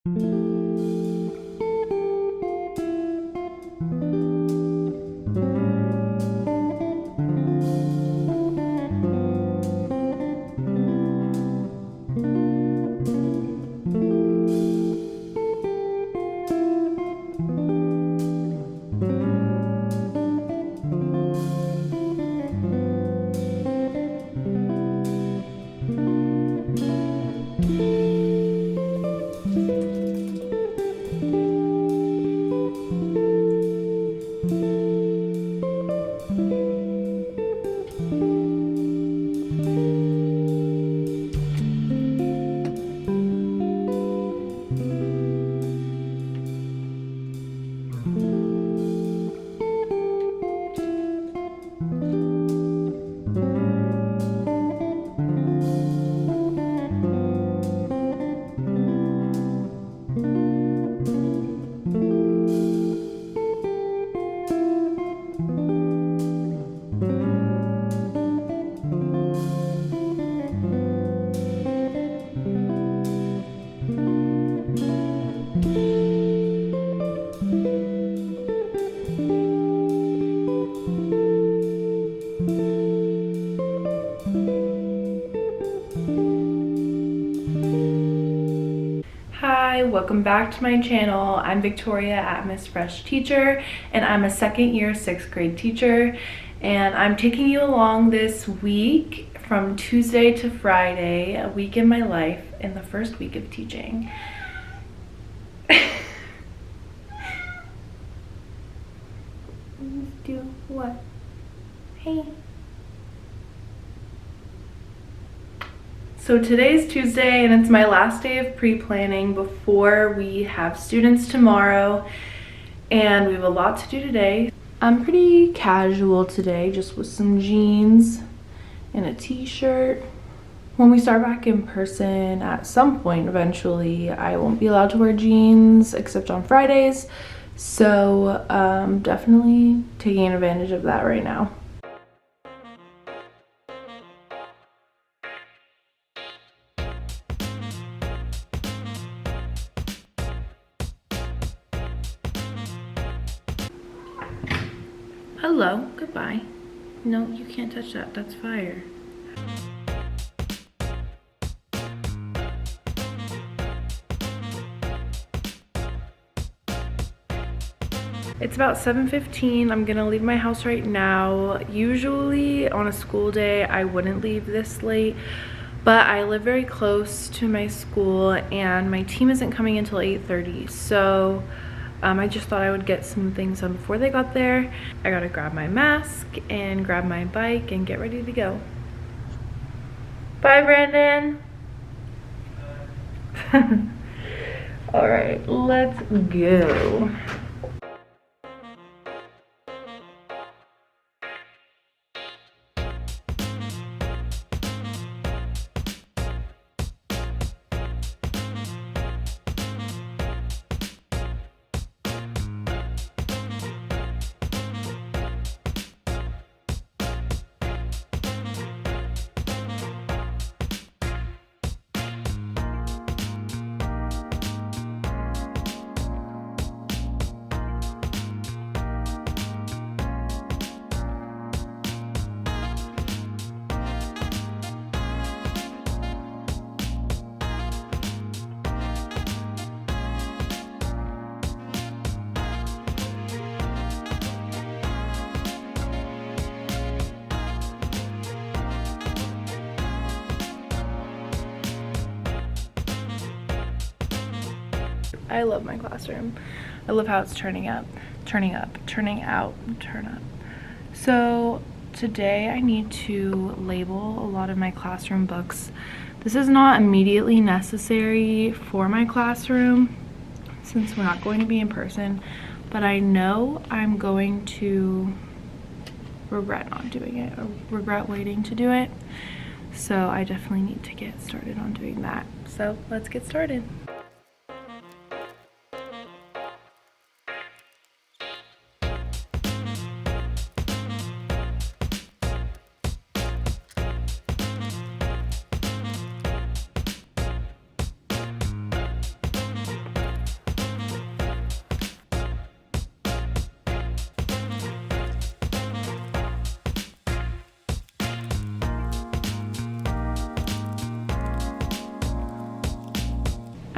Hi, welcome back to my channel. I'm Victoria at Miss Fresh Teacher, and I'm a second year 6th grade teacher, and I'm taking you along this week from Tuesday to Friday, a week in my life in the first week of teaching. Do what? Hey. So today's Tuesday and it's my last day of pre-planning before we have students tomorrow, and we have a lot to do today. I'm pretty casual today, just with some jeans and a t-shirt. When we start back in person at some point eventually, I won't be allowed to wear jeans except on Fridays, so definitely taking advantage of that right now. Hello, goodbye. No, you can't touch that, that's fire. It's about 7:15. I'm gonna leave my house right now. Usually on a school day, I wouldn't leave this late, but I live very close to my school and my team isn't coming until 8:30, so I just thought I would get some things done before they got there. I gotta grab my mask and grab my bike and get ready to go. Bye, Brandon. All right, let's go. I love my classroom. I love how it's turning out. So today I need to label a lot of my classroom books. This is not immediately necessary for my classroom since we're not going to be in person, but I know I'm going to regret not doing it, or regret waiting to do it. So I definitely need to get started on doing that. So let's get started.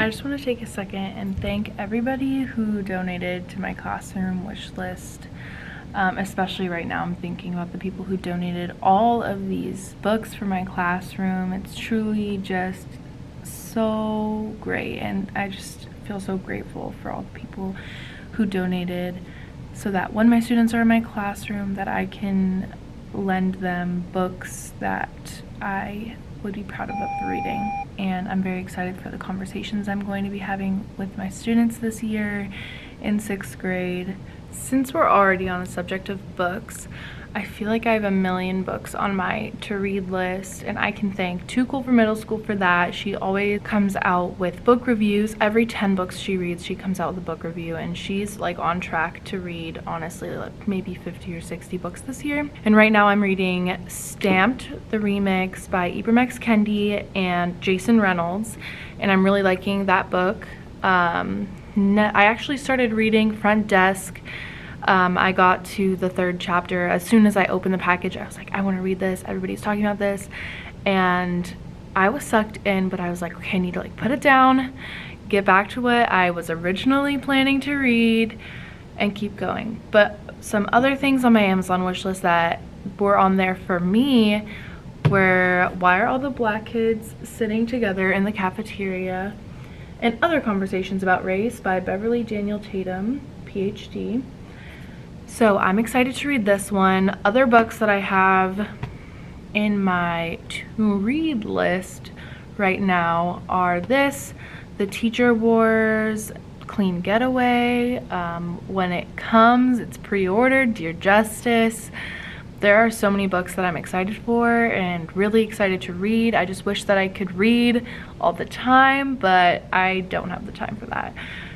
I just want to take a second and thank everybody who donated to my classroom wish list. Especially right now, I'm thinking about the people who donated all of these books for my classroom. It's truly just so great, and I just feel so grateful for all the people who donated, so that when my students are in my classroom, that I can lend them books that I would be proud of them reading. And I'm very excited for the conversations I'm going to be having with my students this year in 6th grade. Since we're already on the subject of books, I feel like I have a million books on my to-read list, and I can thank Too Cool for Middle School for that. She always comes out with book reviews. Every 10 books she reads, she comes out with a book review, and she's like on track to read, honestly, like maybe 50 or 60 books this year. And right now I'm reading Stamped, the remix by Ibram X. Kendi and Jason Reynolds, and I'm really liking that book. I actually started reading Front Desk. I got to the 3rd chapter. As soon as I opened the package, I was like, I want to read this. Everybody's talking about this. And I was sucked in, but I was like, okay, I need to like put it down, get back to what I was originally planning to read, and keep going. But some other things on my Amazon wish list that were on there for me were Why Are All the Black Kids Sitting Together in the Cafeteria? And Other Conversations About Race by Beverly Daniel Tatum, PhD. So I'm excited to read this one. Other books that I have in my to-read list right now are this, The Teacher Wars, Clean Getaway. When it comes, it's pre-ordered, Dear Justice. There are so many books that I'm excited for and really excited to read. I just wish that I could read all the time, but I don't have the time for that.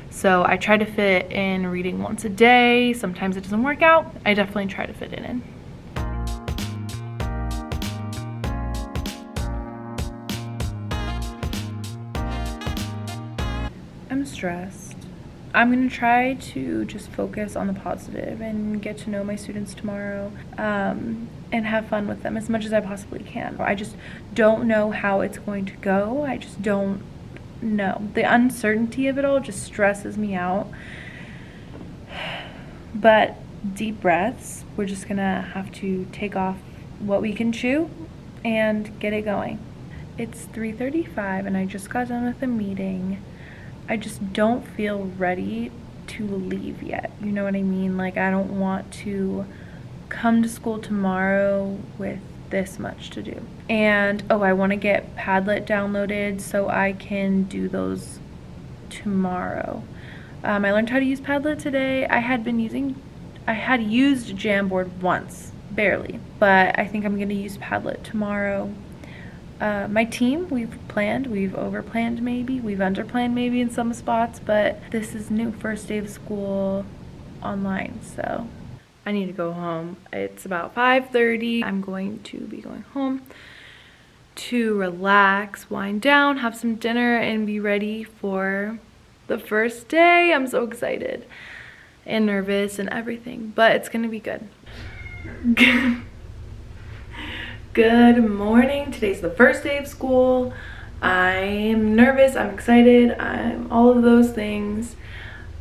So I try to fit in reading once a day. Sometimes it doesn't work out. I definitely try to fit it in. I'm stressed. I'm gonna try to just focus on the positive and get to know my students tomorrow, and have fun with them as much as I possibly can. I just don't know how it's going to go. I just don't know. The uncertainty of it all just stresses me out. But deep breaths. We're just gonna have to take off what we can chew and get it going. It's 3:35 and I just got done with a meeting. I just don't feel ready to leave yet. You know what I mean? Like, I don't want to come to school tomorrow with this much to do. And oh, I want to get Padlet downloaded so I can do those tomorrow. I learned how to use Padlet today. I had used Jamboard once, barely, but I think I'm going to use Padlet tomorrow. My team, we've over-planned maybe, we've under-planned maybe in some spots, but this is new, first day of school online, so I need to go home. It's about 5:30. I'm going to be going home to relax, wind down, have some dinner, and be ready for the first day. I'm so excited and nervous and everything, but it's gonna be good. Good morning. Today's the first day of school. I'm nervous, I'm excited, I'm all of those things,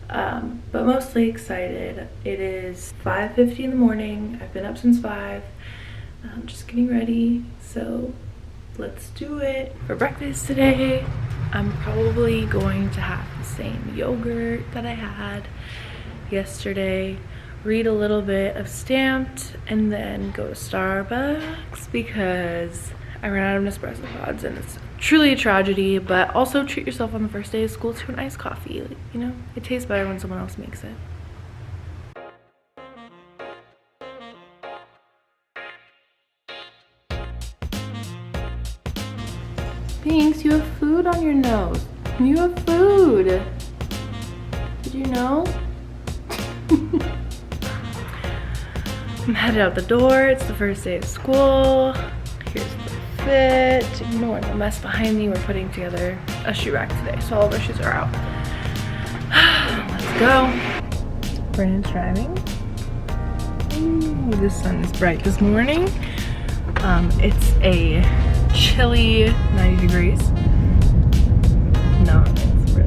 but mostly excited. It is 5:50 in the morning. I've been up since 5. I'm just getting ready, so let's do it. For breakfast today, I'm probably going to have the same yogurt that I had yesterday, read a little bit of Stamped, and then go to Starbucks because I ran out of Nespresso pods and it's truly a tragedy. But also treat yourself on the first day of school to an iced coffee. Like, you know, it tastes better when someone else makes it. Thanks, you have food on your nose. You have food. Did you know? I'm headed out the door. It's the first day of school. Here's the fit. Ignore the mess behind me. We're putting together a shoe rack today, so all of our shoes are out. Let's go. Brandon's driving. Ooh, the sun is bright this morning. It's a chilly 90 degrees. No, it's really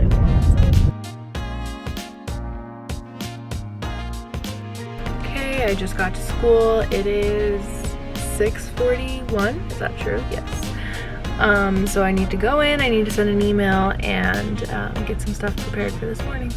I just got to school. It is 6:41. Is that true? Yes. So I need to go in, I need to send an email and get some stuff prepared for this morning.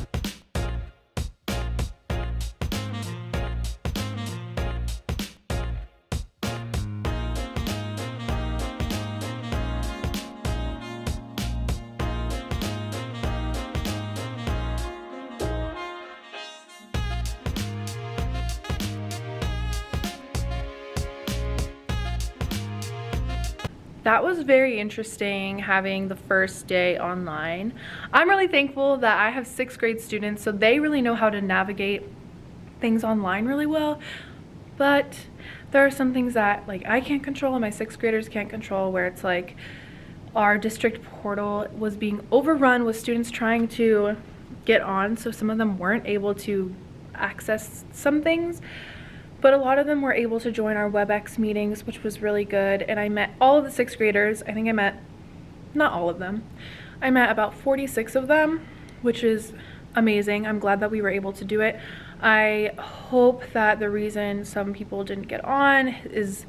That was very interesting having the first day online. I'm really thankful that I have 6th grade students, so they really know how to navigate things online really well. But there are some things that like I can't control and my 6th graders can't control, where it's like our district portal was being overrun with students trying to get on, so some of them weren't able to access some things. But a lot of them were able to join our WebEx meetings, which was really good. And I met all of the 6th graders. I think I met, not all of them, I met about 46 of them, which is amazing. I'm glad that we were able to do it. I hope that the reason some people didn't get on is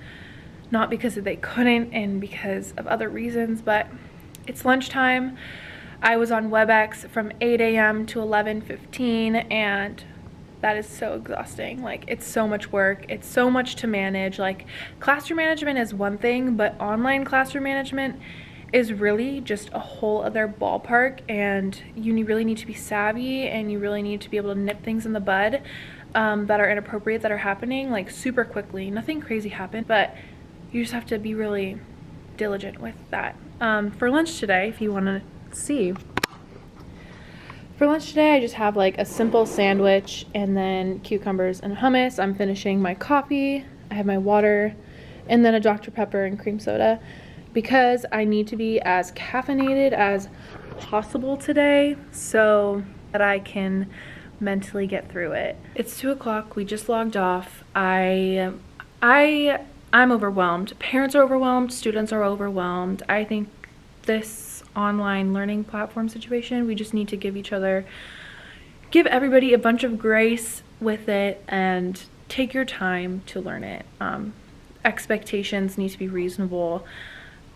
not because they couldn't and because of other reasons, but it's lunchtime. I was on WebEx from 8 a.m. to 11:15, and that is so exhausting. Like, it's so much work, it's so much to manage. Like, classroom management is one thing, but online classroom management is really just a whole other ballpark, and you really need to be savvy, and you really need to be able to nip things in the bud that are inappropriate, that are happening like super quickly. Nothing crazy happened, but you just have to be really diligent with that. For lunch today, if you want to see, for lunch today, I just have like a simple sandwich and then cucumbers and hummus. I'm finishing my coffee. I have my water and then a Dr. Pepper and cream soda because I need to be as caffeinated as possible today so that I can mentally get through it. It's 2 o'clock. We just logged off. I'm overwhelmed. Parents are overwhelmed. Students are overwhelmed. I think this online learning platform situation, we just need to give everybody a bunch of grace with it and take your time to learn it. Expectations need to be reasonable.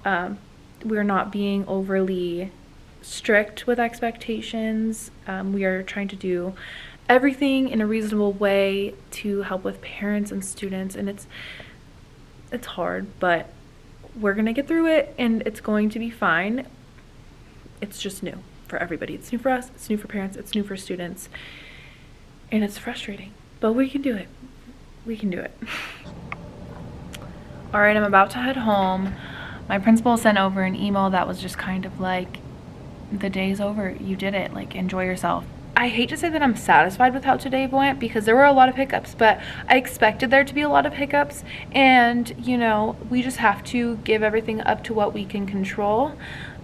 We're not being overly strict with expectations. We are trying to do everything in a reasonable way to help with parents and students, and it's hard, but we're gonna get through it and it's going to be fine. It's just new for everybody. It's new for us, it's new for parents, it's new for students, and it's frustrating, but we can do it. We can do it. All right, I'm about to head home. My principal sent over an email that was just kind of like, the day's over, you did it, like, enjoy yourself. I hate to say that I'm satisfied with how today went because there were a lot of hiccups, but I expected there to be a lot of hiccups, and you know, we just have to give everything up to what we can control.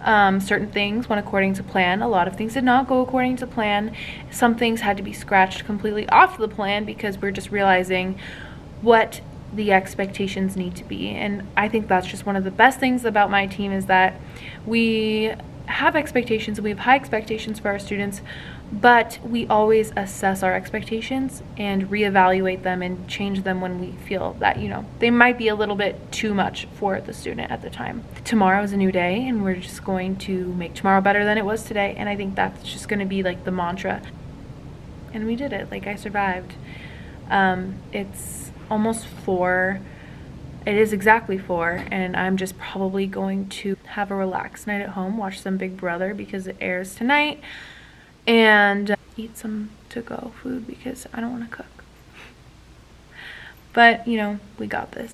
Certain things went according to plan. A lot of things did not go according to plan. Some things had to be scratched completely off the plan because we're just realizing what the expectations need to be. And I think that's just one of the best things about my team, is that we have expectations, we have high expectations for our students, but we always assess our expectations and reevaluate them and change them when we feel that, you know, they might be a little bit too much for the student at the time. Tomorrow is a new day, and we're just going to make tomorrow better than it was today, and I think that's just going to be like the mantra. And we did it. Like, I survived. It's almost 4. It is exactly 4, and I'm just probably going to have a relaxed night at home, watch some Big Brother because it airs tonight, and eat some to-go food because I don't want to cook. But, you know, we got this.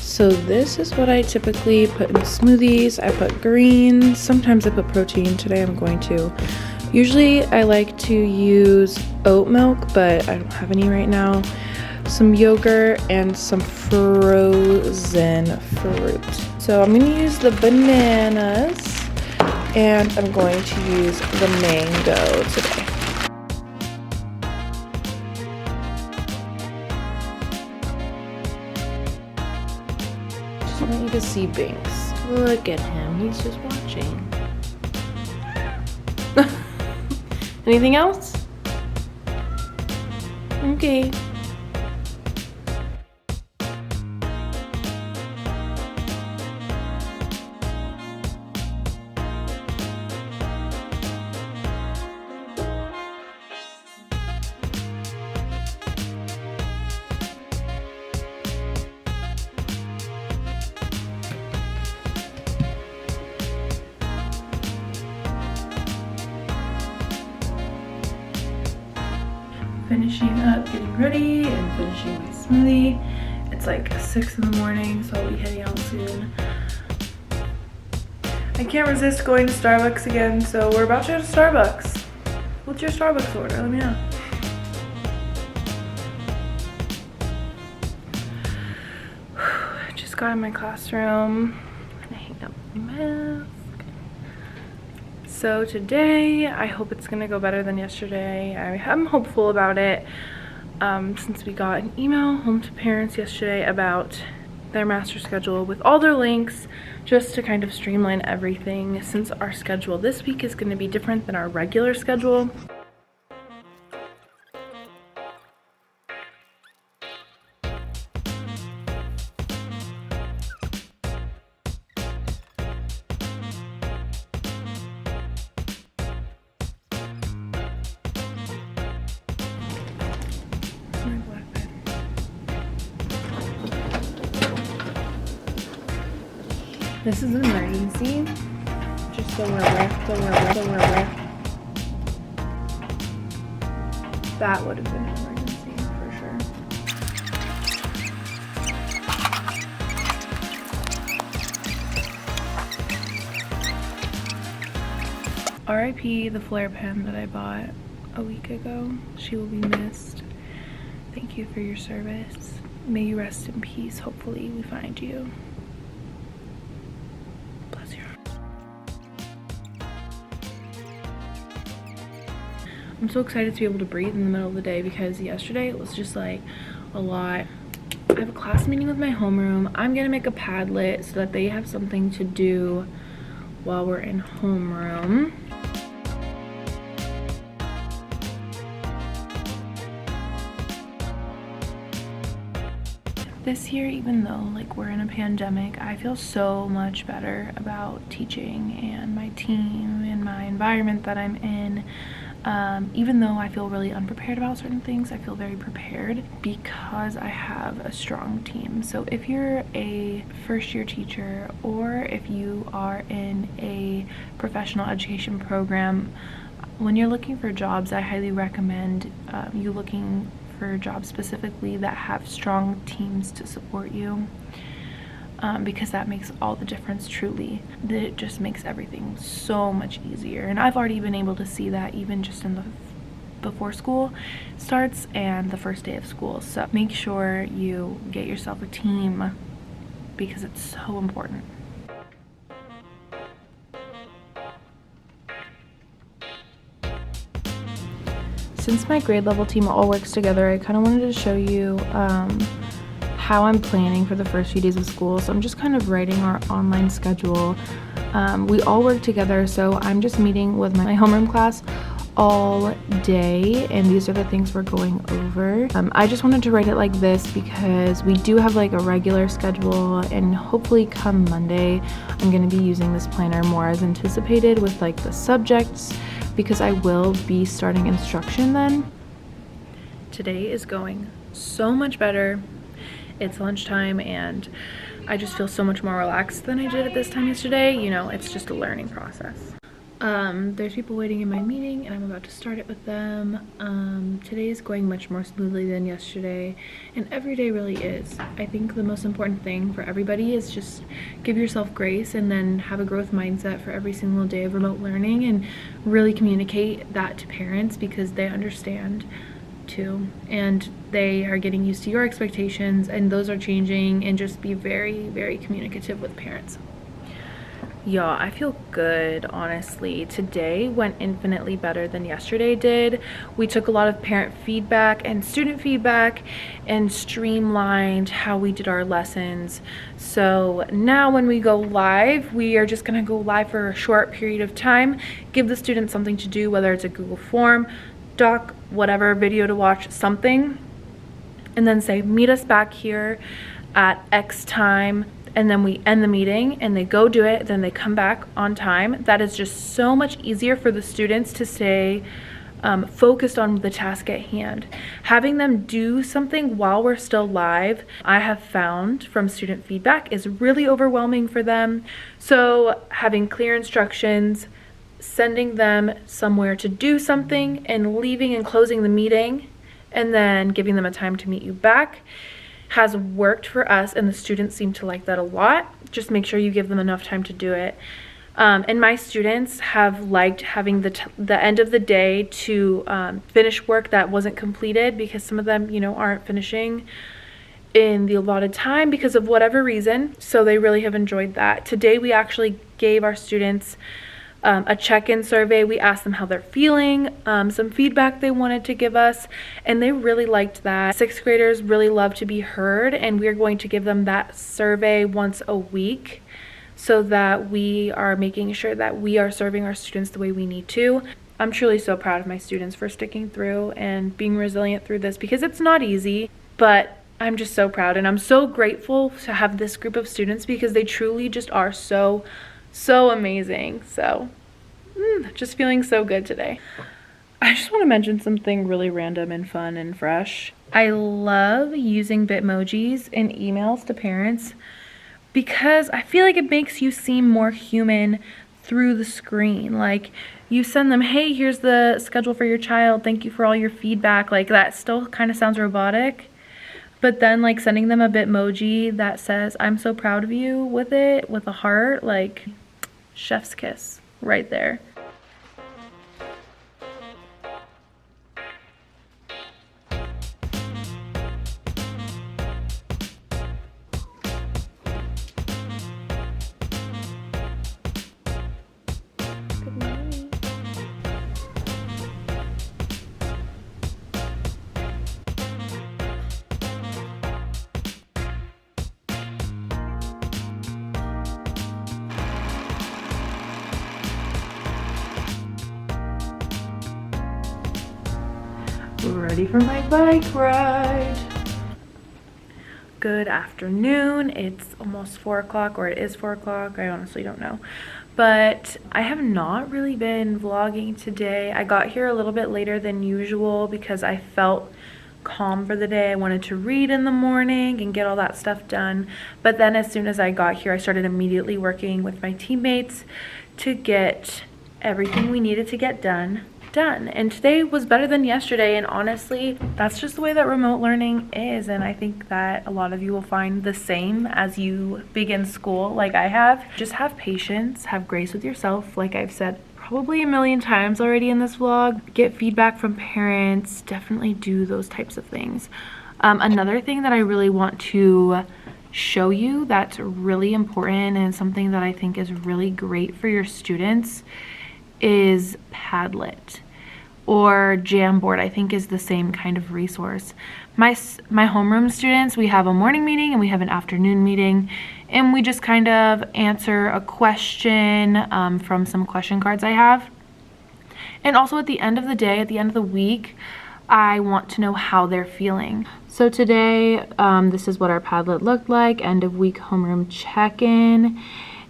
So this is what I typically put in smoothies. I put greens, sometimes I put protein. Today I'm going to. Usually I like to use oat milk, but I don't have any right now. Some yogurt and some frozen fruit. So I'm going to use the bananas and I'm going to use the mango today. to see Binks. Look at him, he's just watching. Anything else? Okay. Finishing up getting ready and finishing my smoothie. It's like 6 in the morning, so I'll be heading out soon. I can't resist going to Starbucks again, so we're about to go to Starbucks. What's your Starbucks order? Let me know. I just got in my classroom and I hanged up my mask. So today, I hope it's gonna go better than yesterday. I'm hopeful about it since we got an email home to parents yesterday about their master schedule with all their links, just to kind of streamline everything since our schedule this week is gonna be different than our regular schedule. This is an emergency, just so we're aware. That would have been an emergency for sure. RIP the flare pen that I bought a week ago. She will be missed. Thank you for your service. May you rest in peace. Hopefully we find you. I'm so excited to be able to breathe in the middle of the day because yesterday it was just like a lot. I have a class meeting with my homeroom. I'm gonna make a Padlet so that they have something to do while we're in homeroom. This year, even though like we're in a pandemic, I feel so much better about teaching and my team and my environment that I'm in. Even though I feel really unprepared about certain things, I feel very prepared because I have a strong team. So if you're a first-year teacher or if you are in a professional education program, when you're looking for jobs, I highly recommend you looking for jobs specifically that have strong teams to support you. Because that makes all the difference, truly. It just makes everything so much easier, and I've already been able to see that even just in the before school starts and the first day of school. So make sure you get yourself a team because it's so important. Since my grade level team all works together, I kind of wanted to show you how I'm planning for the first few days of school. So I'm just kind of writing our online schedule. We all work together, so I'm just meeting with my homeroom class all day, and these are the things we're going over. I just wanted to write it like this because we do have like a regular schedule, and hopefully come Monday I'm going to be using this planner more as anticipated with like the subjects, because I will be starting instruction then. Today is going so much better. It's lunchtime and I just feel so much more relaxed than I did at this time yesterday. You know, it's just a learning process. There's people waiting in my meeting and I'm about to start it with them. Today is going much more smoothly than yesterday, and every day really is. I think the most important thing for everybody is just give yourself grace and then have a growth mindset for every single day of remote learning, and really communicate that to parents because they understand too, and they are getting used to your expectations and those are changing, and just be very, very communicative with parents. Y'all, I feel good, honestly. Today went infinitely better than yesterday did. We took a lot of parent feedback and student feedback and streamlined how we did our lessons. So now when we go live, we are just gonna go live for a short period of time, give the students something to do, whether it's a Google form, doc, whatever, video to watch, something, and then say, meet us back here at X time, and then we end the meeting and they go do it, then they come back on time. That is just so much easier for the students to stay focused on the task at hand. Having them do something while we're still live, I have found from student feedback, is really overwhelming for them. So having clear instructions, sending them somewhere to do something, and leaving and closing the meeting, and then giving them a time to meet you back has worked for us, and the students seem to like that a lot. Just make sure you give them enough time to do it. And my students have liked having the end of the day to finish work that wasn't completed, because some of them, you know, aren't finishing in the allotted time because of whatever reason. So they really have enjoyed that. Today we actually gave our students a check-in survey. We asked them how they're feeling, some feedback they wanted to give us, and they really liked that. Sixth graders really love to be heard, and we're going to give them that survey once a week so that we are making sure that we are serving our students the way we need to. I'm truly so proud of my students for sticking through and being resilient through this, because it's not easy, but I'm just so proud, and I'm so grateful to have this group of students, because they truly just are so amazing. So just feeling so good today. I just want to mention something really random and fun and fresh. I love using Bitmojis in emails to parents, because I feel like it makes you seem more human through the screen. Like, you send them, hey, here's the schedule for your child, thank you for all your feedback. Like, that still kind of sounds robotic. But then, like, sending them a Bitmoji that says, I'm so proud of you, with it, with a heart, like, chef's kiss right there. Good morning. Ready for my bike ride. Good afternoon. It's almost 4 o'clock, or it is 4 o'clock. I honestly don't know. But I have not really been vlogging today. I got here a little bit later than usual because I felt calm for the day. I wanted to read in the morning and get all that stuff done. But then as soon as I got here, I started immediately working with my teammates to get everything we needed to get done. And today was better than yesterday, and honestly, that's just the way that remote learning is, and I think that a lot of you will find the same as you begin school like I have. Just have patience, have grace with yourself, like I've said probably a million times already in this vlog. Get feedback from parents, definitely do those types of things. Another thing that I really want to show you that's really important and something that I think is really great for your students is Padlet, or Jamboard, I think is the same kind of resource. My homeroom students, we have a morning meeting and we have an afternoon meeting, and we just kind of answer a question from some question cards I have. And also at the end of the day, at the end of the week, I want to know how they're feeling. So today, this is what our Padlet looked like, end of week homeroom check-in.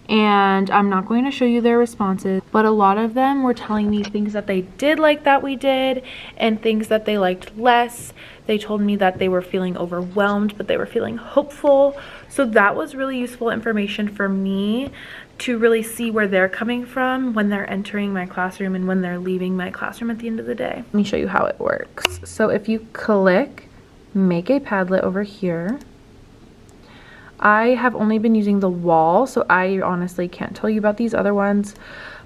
And I'm not going to show you their responses, but a lot of them were telling me things that they did like that we did, and things that they liked less. They told me that they were feeling overwhelmed, but they were feeling hopeful. So that was really useful information for me to really see where they're coming from when they're entering my classroom and when they're leaving my classroom at the end of the day. Let me show you how it works. So if you click Make a Padlet over here, I have only been using the wall, so I honestly can't tell you about these other ones.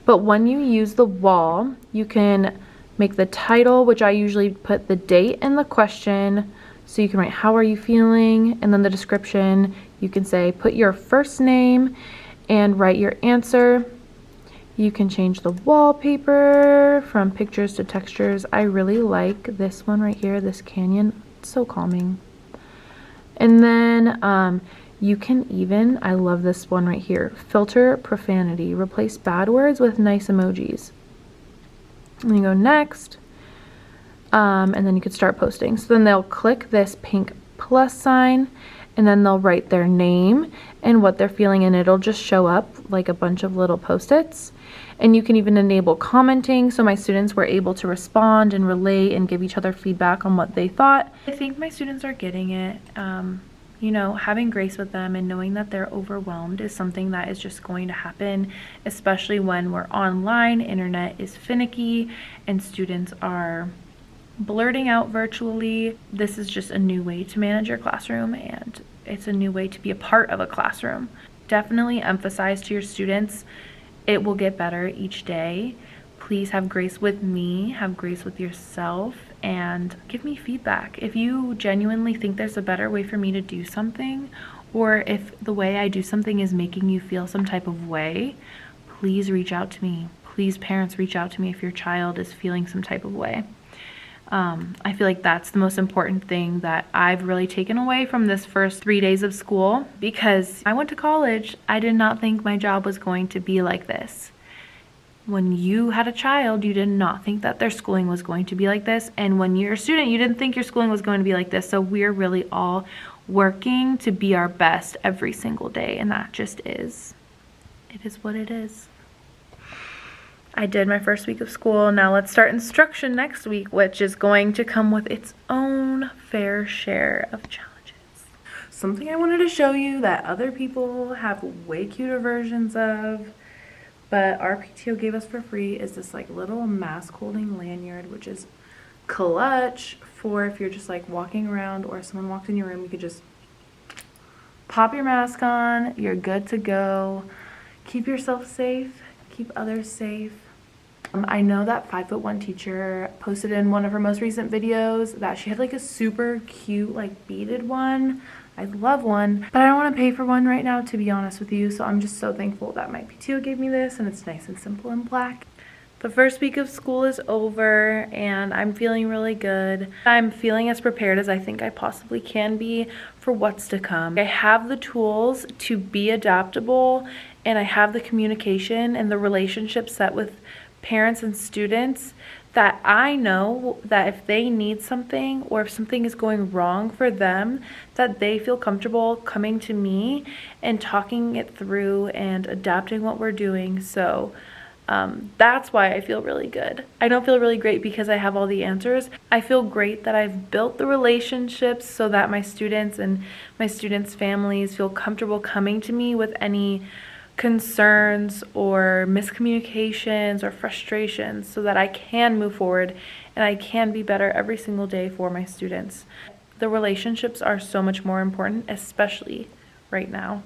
But when you use the wall, you can make the title, which I usually put the date and the question. So you can write, how are you feeling? And then the description, you can say, put your first name and write your answer. You can change the wallpaper from pictures to textures. I really like this one right here, this canyon. It's so calming. And then you can even, I love this one right here, filter profanity. Replace bad words with nice emojis. And you go next. And then you could start posting. So then they'll click this pink plus sign, and then they'll write their name and what they're feeling, and it'll just show up like a bunch of little post-its. And you can even enable commenting, so my students were able to respond and relate and give each other feedback on what they thought. I think my students are getting it. You know, having grace with them and knowing that they're overwhelmed is something that is just going to happen, especially when we're online, internet is finicky, and students are blurting out virtually. This is just a new way to manage your classroom, and it's a new way to be a part of a classroom. Definitely emphasize to your students, it will get better each day. Please have grace with me, have grace with yourself, and give me feedback. If you genuinely think there's a better way for me to do something, or if the way I do something is making you feel some type of way, please reach out to me. Please, parents, reach out to me if your child is feeling some type of way. I feel like that's the most important thing that I've really taken away from this first 3 days of school, because I went to college. I did not think my job was going to be like this. When you had a child, you did not think that their schooling was going to be like this. And when you're a student, you didn't think your schooling was going to be like this. So we're really all working to be our best every single day. And that just is. It is what it is. I did my first week of school. Now let's start instruction next week, which is going to come with its own fair share of challenges. Something I wanted to show you that other people have way cuter versions of, but our PTO gave us for free, is this like little mask holding lanyard, which is clutch for if you're just like walking around or someone walked in your room, you could just pop your mask on, you're good to go. Keep yourself safe, keep others safe. I know that 5'1" teacher posted in one of her most recent videos that she had like a super cute like beaded one. I love one, but I don't want to pay for one right now, to be honest with you. So I'm just so thankful that my PTO gave me this, and it's nice and simple and black. The first week of school is over, and I'm feeling really good. I'm feeling as prepared as I think I possibly can be for what's to come. I have the tools to be adaptable, and I have the communication and the relationship set with parents and students that I know that if they need something or if something is going wrong for them, that they feel comfortable coming to me and talking it through and adapting what we're doing. So that's why I feel really good. I don't feel really great because I have all the answers. I feel great that I've built the relationships so that my students and my students' families feel comfortable coming to me with any concerns or miscommunications or frustrations, so that I can move forward and I can be better every single day for my students. The relationships are so much more important, especially right now.